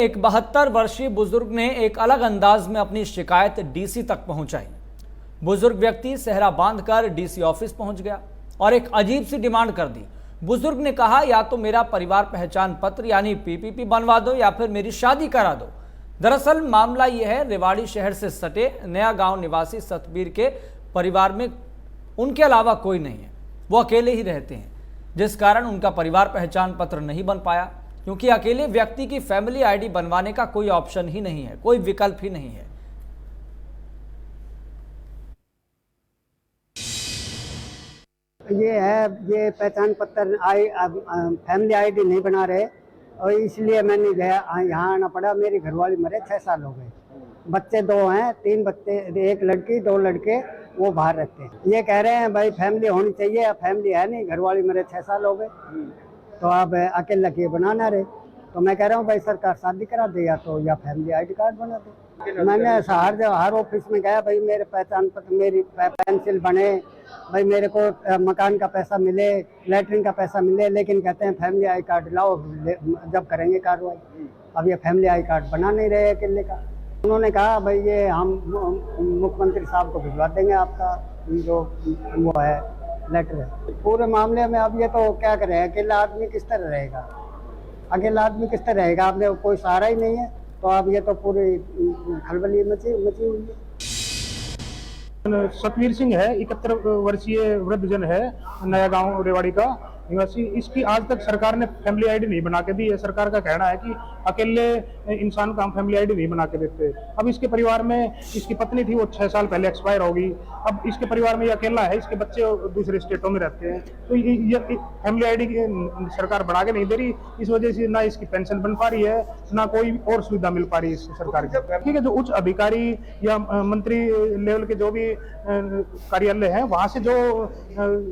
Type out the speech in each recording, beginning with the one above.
एक 72 वर्षीय बुजुर्ग ने एक अलग अंदाज में अपनी शिकायत डीसी तक पहुंचाई। बुजुर्ग व्यक्ति सेहरा बांधकर डीसी ऑफिस पहुंच गया और एक अजीब सी डिमांड कर दी। बुजुर्ग ने कहा, या तो मेरा परिवार पहचान पत्र यानी पीपीपी बनवा दो या फिर मेरी शादी करा दो। दरअसल मामला यह है, रेवाड़ी शहर से सटे नया गांव निवासी सतबीर के परिवार में उनके अलावा कोई नहीं है। वो अकेले ही रहते हैं, जिस कारण उनका परिवार पहचान पत्र नहीं बन पाया, क्योंकि अकेले व्यक्ति की फैमिली आईडी बनवाने का कोई ऑप्शन ही नहीं है, कोई विकल्प ही नहीं है। ये पहचान पत्र फैमिली आईडी नहीं बना रहे और इसलिए मैंने यहाँ आना पड़ा। मेरी घरवाली मरे 6 साल हो गए। बच्चे 2 हैं, 3 बच्चे, 1 लड़की 2 लड़के, वो बाहर रहते हैं। ये कह रहे हैं भाई फैमिली होनी चाहिए, फैमिली है नहीं, घरवाली मरे 6 साल हो गए, तो आप अकेला के बनाना रहे। तो मैं कह रहा हूँ भाई सरकार शादी करा दे या फैमिली आईडी कार्ड बना दे। मैंने हर ऑफिस में गया, भाई मेरे पहचान पत्र, मेरी पेंसिल बने, भाई मेरे को मकान का पैसा मिले, लेटरिन का पैसा मिले, लेकिन कहते हैं फैमिली आई कार्ड लाओ जब करेंगे कार्रवाई। अब ये फैमिली आई कार्ड बना नहीं रहे अकेले का। उन्होंने कहा भाई ये हम मुख्यमंत्री साहब को भिजवा देंगे, आपका जो वो है लेटर है। पूरे मामले में अब ये तो क्या करें, अकेला आदमी किस तरह रहेगा, अकेला आदमी किस तरह रहेगा, आपने कोई सहारा ही नहीं है। तो अब ये तो पूरी खलबली मची हुई है। सतवीर सिंह है, 71 वर्षीय वृद्धजन है, नया गांव रेवाड़ी का निवासी। इसकी आज तक सरकार ने फैमिली आईडी नहीं बना के दी है। सरकार का कहना है कि अकेले इंसान को हम फैमिली आईडी नहीं बना के देते। अब इसके परिवार में इसकी पत्नी थी, वो 6 साल पहले एक्सपायर हो गई। अब इसके परिवार में ये अकेला है, इसके बच्चे दूसरे स्टेटों में रहते हैं। तो ये फैमिली आईडी सरकार बना के नहीं दे रही। इस वजह से ना इसकी पेंशन बन पा रही है, ना कोई और सुविधा मिल पा रही है इस सरकार की। ठीक है, जो उच्च अधिकारी या मंत्री लेवल के जो भी कार्यालय हैं, वहां से जो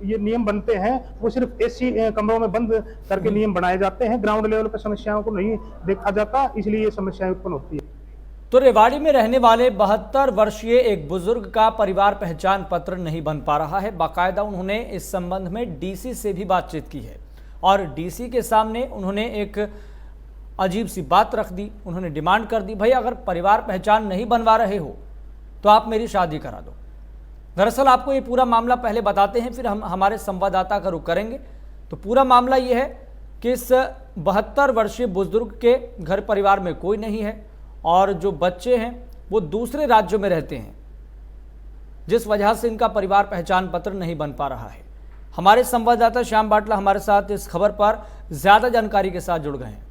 ये नियम बनते हैं वो सिर्फ एसी कमरों में बंद करके नियम बनाए जाते हैं। ग्राउंड लेवल पर समस्याओं को नहीं देखा जाता, इसलिए ये समस्याएं उत्पन्न होती है। तो रेवाड़ी में रहने वाले 72 वर्षीय एक बुजुर्ग का परिवार पहचान पत्र नहीं बन पा रहा है। बाकायदा उन्होंने इस संबंध में डीसी से भी बातचीत की है और डीसी के सामने उन्होंने एक अजीब सी बात रख दी। उन्होंने डिमांड कर दी, भाई अगर परिवार पहचान नहीं बनवा रहे हो तो आप मेरी शादी करा दो। दरअसल आपको ये पूरा मामला पहले बताते हैं, फिर हम हमारे संवाददाता का रुख करेंगे। तो पूरा मामला ये है कि इस 72 वर्षीय बुजुर्ग के घर परिवार में कोई नहीं है और जो बच्चे हैं वो दूसरे राज्यों में रहते हैं, जिस वजह से इनका परिवार पहचान पत्र नहीं बन पा रहा है। हमारे संवाददाता श्याम बाटला हमारे साथ इस खबर पर ज्यादा जानकारी के साथ जुड़ गए हैं।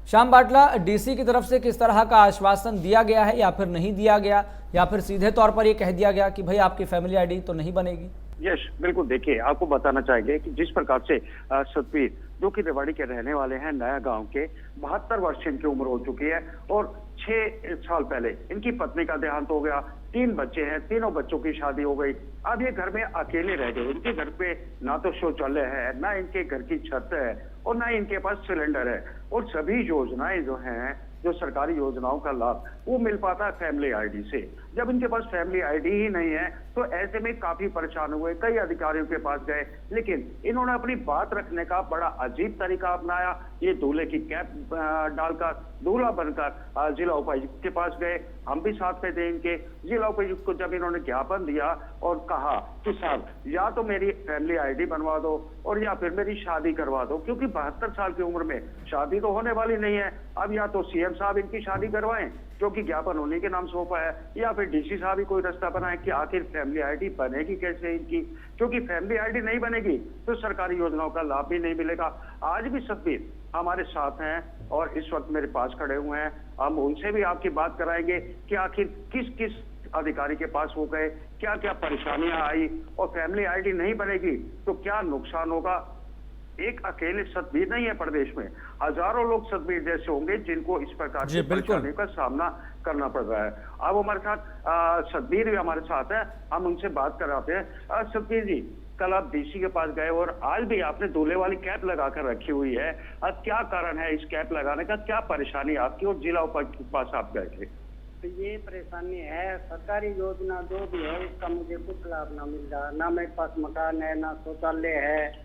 श्याम बाटला, डीसी की तरफ से किस तरह का आश्वासन दिया गया है या फिर नहीं दिया गया, या फिर सीधे तौर पर यह कह दिया गया कि भाई आपकी फैमिली आईडी तो नहीं बनेगी? यश, बिल्कुल। देखिए, आपको बताना चाहेंगे कि जिस प्रकार से सतबीर, जो कि रेवाड़ी के रहने वाले हैं, नया गांव के, 72 वर्ष इनकी उम्र हो चुकी है और 6 साल पहले इनकी पत्नी का देहांत हो गया। 3 बच्चे हैं, तीनों बच्चों की शादी हो गई। अब ये घर में अकेले रह गए। इनके घर पे ना तो शौचालय है, ना इनके घर की छत है और ना इनके पास सिलेंडर है। और सभी योजनाएं जो हैं, जो सरकारी योजनाओं का लाभ वो मिल पाता है फैमिली आईडी से। जब इनके पास फैमिली आईडी ही नहीं है तो ऐसे में काफी परेशान हुए, कई अधिकारियों के पास गए, लेकिन इन्होंने अपनी बात रखने का बड़ा अजीब तरीका अपनाया। ये दूल्हे की कैप डालकर दूल्हा बनकर जिला उपायुक्त के पास गए। हम भी साथ में थे इनके। जिला उपायुक्त को जब इन्होंने ज्ञापन दिया और कहा कि साहब या तो मेरी फैमिली आईडी बनवा दो और या फिर मेरी शादी करवा दो, क्योंकि 72 साल की उम्र में शादी तो होने वाली नहीं है। अब या तो सीएम साहब इनकी शादी करवाएं, जो कि ज्ञापन उन्हीं के नाम सौंपा है, या फिर डीसी साहब ही कोई रास्ता बनाए कि आखिर फैमिली आईडी बनेगी कैसे इनकी। क्योंकि फैमिली आईडी नहीं बनेगी तो सरकारी योजनाओं का लाभ भी नहीं मिलेगा। आज भी सतबीर हमारे साथ हैं और इस वक्त मेरे पास खड़े हुए हैं। हम उनसे भी आपकी बात कराएंगे कि आखिर किस किस अधिकारी के पास वो गए, क्या क्या परेशानियां आई, और फैमिली आईडी नहीं बनेगी तो क्या नुकसान होगा। एक अकेले सतबीर नहीं है, प्रदेश में हजारों लोग सतबीर जैसे होंगे जिनको इस प्रकार की परेशानियों का सामना करना पड़ रहा है। अब हमारे साथ सतबीर भी हमारे साथ है, हम उनसे बात कराते हैं। सतबीर जी, कल आप डीसी के पास गए और आज भी आपने दूल्हे वाली कैप लगाकर रखी हुई है। क्या कारण है इस कैप लगाने का, क्या परेशानी आपकी, और जिला उपायुक्त के पास आप गए थे? तो ये परेशानी है, सरकारी योजना जो भी है उसका मुझे कुछ लाभ ना मिल रहा। ना मेरे पास मकान है, ना शौचालय है,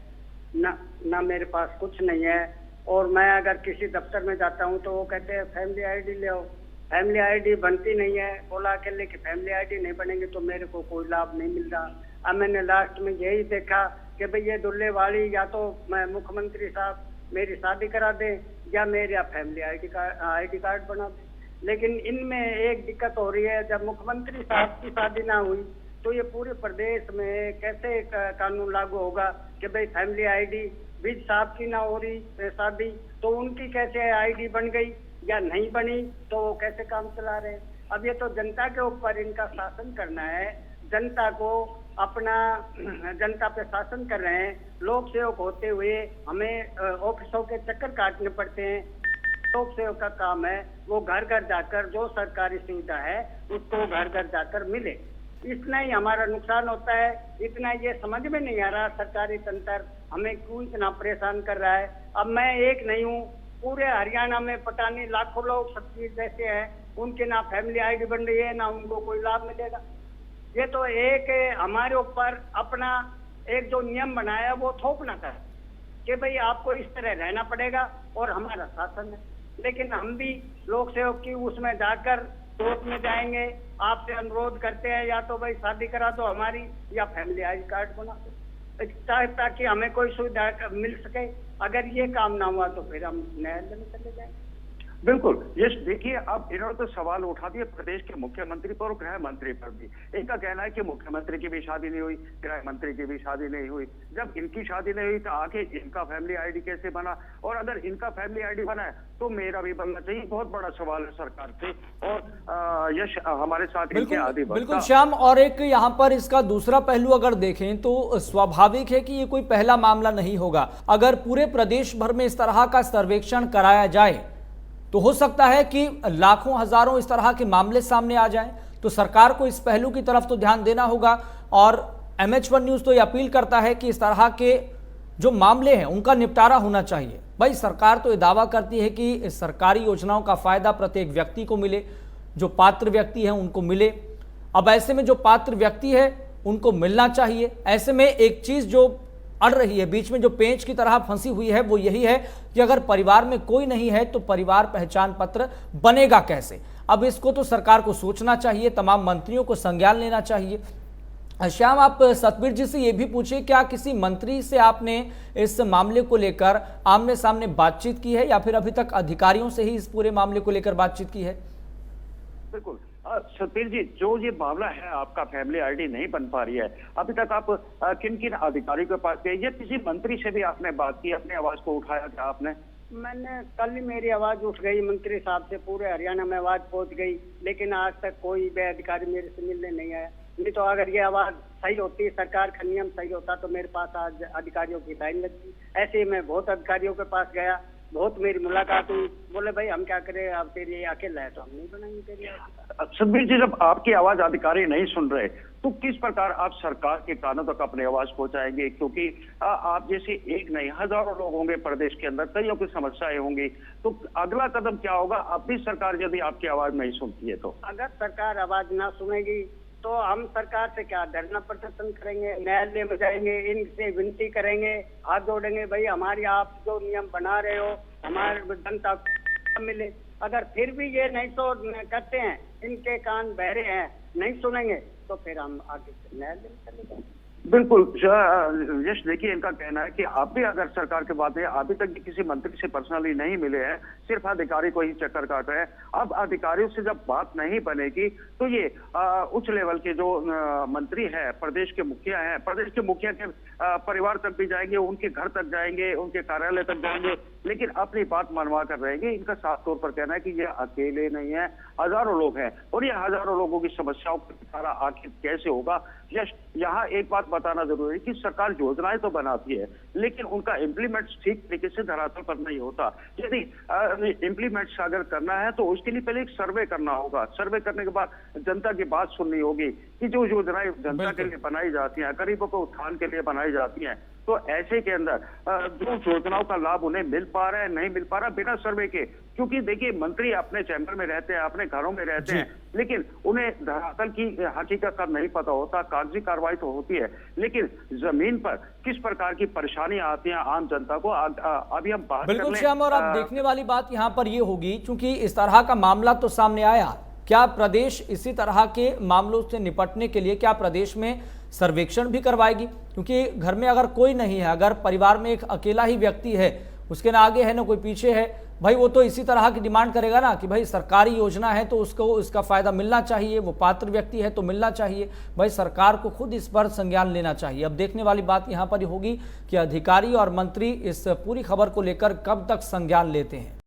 ना मेरे पास कुछ नहीं है। और मैं अगर किसी दफ्तर में जाता हूँ तो वो कहते हैं फैमिली आईडी ले आओ। फैमिली आईडी बनती नहीं है। बोला अकेले की फैमिली आईडी नहीं बनेगी तो मेरे को कोई लाभ नहीं मिल रहा। अब मैंने लास्ट में यही देखा कि भाई ये दुल्ले वाली या तो मैं मुख्यमंत्री साहब मेरी शादी करा दे या मेरा फैमिली आईडी कार्ड बना दे। लेकिन इनमें एक दिक्कत हो रही है, जब मुख्यमंत्री साहब की शादी ना हुई तो ये पूरे प्रदेश में कैसे कानून लागू होगा कि भाई फैमिली आईडी विज साहब की ना हो रही शादी तो उनकी कैसे आईडी बन गई या नहीं बनी, तो वो कैसे काम चला रहे। अब ये तो जनता के ऊपर इनका शासन करना है। जनता को अपना जनता पे शासन कर रहे हैं। लोक सेवक होते हुए हमें ऑफिसों के चक्कर काटने पड़ते हैं। लोक सेवक का काम है वो घर घर जाकर जो सरकारी सुविधा है उसको घर घर जाकर मिले। इतना ही हमारा नुकसान होता है। इतना ये समझ में नहीं आ रहा सरकारी तंत्र हमें क्यों इतना परेशान कर रहा है। अब मैं एक नहीं हूँ, पूरे हरियाणा में पटानी लाखों लोग सतबीर जैसे हैं, उनके ना फैमिली आईडी बन रही है ना उनको कोई लाभ मिलेगा। ये तो एक हमारे ऊपर अपना एक जो नियम बनाया वो थोपना था कि भाई आपको इस तरह रहना पड़ेगा और हमारा शासन है। लेकिन हम भी लोक सेवक की उसमें जाकर कोर्ट में जाएंगे, आपसे अनुरोध करते हैं या तो भाई शादी करा दो हमारी या फैमिली आईडी कार्ड बना दो, ताकि हमें कोई सुविधा मिल सके। अगर ये काम ना हुआ तो फिर हम न्यायालय में चले जाएंगे। बिल्कुल। यश देखिए, अब इन्होंने तो सवाल उठा दिए प्रदेश के मुख्यमंत्री पर और गृह मंत्री पर भी। इनका कहना है कि मुख्यमंत्री की भी शादी नहीं हुई, गृह मंत्री की भी शादी नहीं हुई। जब इनकी शादी नहीं हुई तो आगे इनका फैमिली आईडी कैसे बना, और अगर इनका फैमिली आईडी बना है तो मेरा भी बनना चाहिए। बहुत बड़ा सवाल है सरकार से। और यश हमारे साथ इनके आदि बिल्कुल श्याम, और एक यहाँ पर इसका दूसरा पहलू अगर देखें तो स्वाभाविक है कि ये कोई पहला मामला नहीं होगा। अगर पूरे प्रदेश भर में इस तरह का सर्वेक्षण कराया जाए तो हो सकता है कि लाखों हजारों इस तरह के मामले सामने आ जाएं। तो सरकार को इस पहलू की तरफ तो ध्यान देना होगा। और MH1 न्यूज़ तो ये अपील करता है कि इस तरह के जो मामले हैं उनका निपटारा होना चाहिए। भाई सरकार तो ये दावा करती है कि इस सरकारी योजनाओं का फायदा प्रत्येक व्यक्ति को मिले, जो पात्र व्यक्ति हैं उनको मिले। अब ऐसे में जो पात्र व्यक्ति है उनको मिलना चाहिए। ऐसे में एक चीज जो अड़ रही है, बीच में जो पेंच की तरह फंसी हुई है, वो यही है कि अगर परिवार में कोई नहीं है तो परिवार पहचान पत्र बनेगा कैसे। अब इसको तो सरकार को सोचना चाहिए, तमाम मंत्रियों को संज्ञान लेना चाहिए। श्याम, आप सतबीर जी से ये भी पूछिए, क्या किसी मंत्री से आपने इस मामले को लेकर आमने सामने बातचीत की है या फिर अभी तक अधिकारियों से ही इस पूरे मामले को लेकर बातचीत की है? बिल्कुल सतबीर जी, जो ये मामला है आपका फैमिली आईडी नहीं बन पा रही है, अभी तक आप किन किन अधिकारियों के पास गए या किसी मंत्री से भी आपने बात की, अपनी आवाज को उठाया क्या आपने? मैंने कल ही मेरी आवाज उठ गई मंत्री साहब से, पूरे हरियाणा में आवाज पहुंच गई, लेकिन आज तक कोई भी अधिकारी मेरे से मिलने नहीं आया। नहीं तो अगर ये आवाज सही होती, सरकार का नियम सही होता तो मेरे पास आज अधिकारियों की लाइन लगती। ऐसे ही मैं बहुत अधिकारियों के पास गया, बहुत मेरी मुलाकात हुई। बोले भाई हम क्या करें, अब तेरी अकेला है तो हम नहीं बनाएंगे तेरी। सतबीर जी, जब आपकी आवाज अधिकारी नहीं सुन रहे तो किस प्रकार आप सरकार के कानों तक अपनी आवाज पहुंचाएंगे? क्योंकि आप जैसे एक नहीं हजारों लोग होंगे प्रदेश के अंदर, कईयों की समस्याएं होंगी, तो अगला कदम क्या होगा? अब भी सरकार यदि आपकी आवाज नहीं सुनती है तो? अगर सरकार आवाज ना सुनेगी तो हम सरकार से क्या धरना प्रदर्शन करेंगे, न्यायालय में जाएंगे, इनसे विनती करेंगे, हाथ जोड़ेंगे, भाई हमारी आप जो नियम बना रहे हो हमारे जनता को मिले। अगर फिर भी ये नहीं तो करते हैं, इनके कान बहरे हैं, नहीं सुनेंगे तो फिर हम आगे न्यायालय में चले जाएंगे। बिल्कुल यश, देखिए इनका कहना है कि आप भी अगर सरकार के बात है, अभी तक किसी मंत्री से पर्सनली नहीं मिले हैं, सिर्फ अधिकारी को ही चक्कर काट रहे हैं। अब अधिकारियों से जब बात नहीं बनेगी तो ये उच्च लेवल के जो मंत्री हैं, प्रदेश के मुखिया हैं, प्रदेश के मुखिया के परिवार तक भी जाएंगे, उनके घर तक जाएंगे, उनके कार्यालय तक जाएंगे, लेकिन अपनी बात मनवा कर रहेंगे। इनका साफ तौर पर कहना है कि ये अकेले नहीं है, हजारों लोग हैं और ये हजारों लोगों की समस्याओं का निपटारा आखिर कैसे होगा। यश, यहाँ एक बात बताना जरूरी है कि सरकार योजनाएं तो बनाती है लेकिन उनका इम्प्लीमेंट ठीक तरीके से धरातल पर नहीं होता। यदि इम्प्लीमेंट अगर करना है तो उसके लिए पहले एक सर्वे करना होगा। सर्वे करने के बाद जनता की बात सुननी होगी कि जो योजनाएं जनता के लिए बनाई जाती हैं, गरीबों को उत्थान के लिए बनाई जाती हैं, तो ऐसे के अंदर जो योजनाओं का लाभ उन्हें मिल पा रहा है, नहीं मिल पा रहा बिना सर्वे के। क्योंकि देखिए, मंत्री अपने चैम्बर में रहते हैं, अपने घरों में रहते हैं, लेकिन उन्हें धरातल की हकीकत का नहीं पता होता। कागजी कार्रवाई तो होती है, लेकिन जमीन पर किस प्रकार की परेशानियां आती हैं आम जनता को, अभी हम बात बिल्कुल कर लें। श्याम, और अब देखने वाली बात यहाँ पर ये होगी, क्योंकि इस तरह का मामला तो सामने आया, क्या प्रदेश इसी तरह के मामलों से निपटने के लिए क्या प्रदेश में सर्वेक्षण भी करवाएगी? क्योंकि घर में अगर कोई नहीं है, अगर परिवार में एक अकेला ही व्यक्ति है, उसके ना आगे है ना कोई पीछे है, भाई वो तो इसी तरह की डिमांड करेगा ना कि भाई सरकारी योजना है तो उसको इसका फायदा मिलना चाहिए, वो पात्र व्यक्ति है तो मिलना चाहिए। भाई सरकार को खुद इस पर संज्ञान लेना चाहिए। अब देखने वाली बात यहाँ पर होगी कि अधिकारी और मंत्री इस पूरी खबर को लेकर कब तक संज्ञान लेते हैं।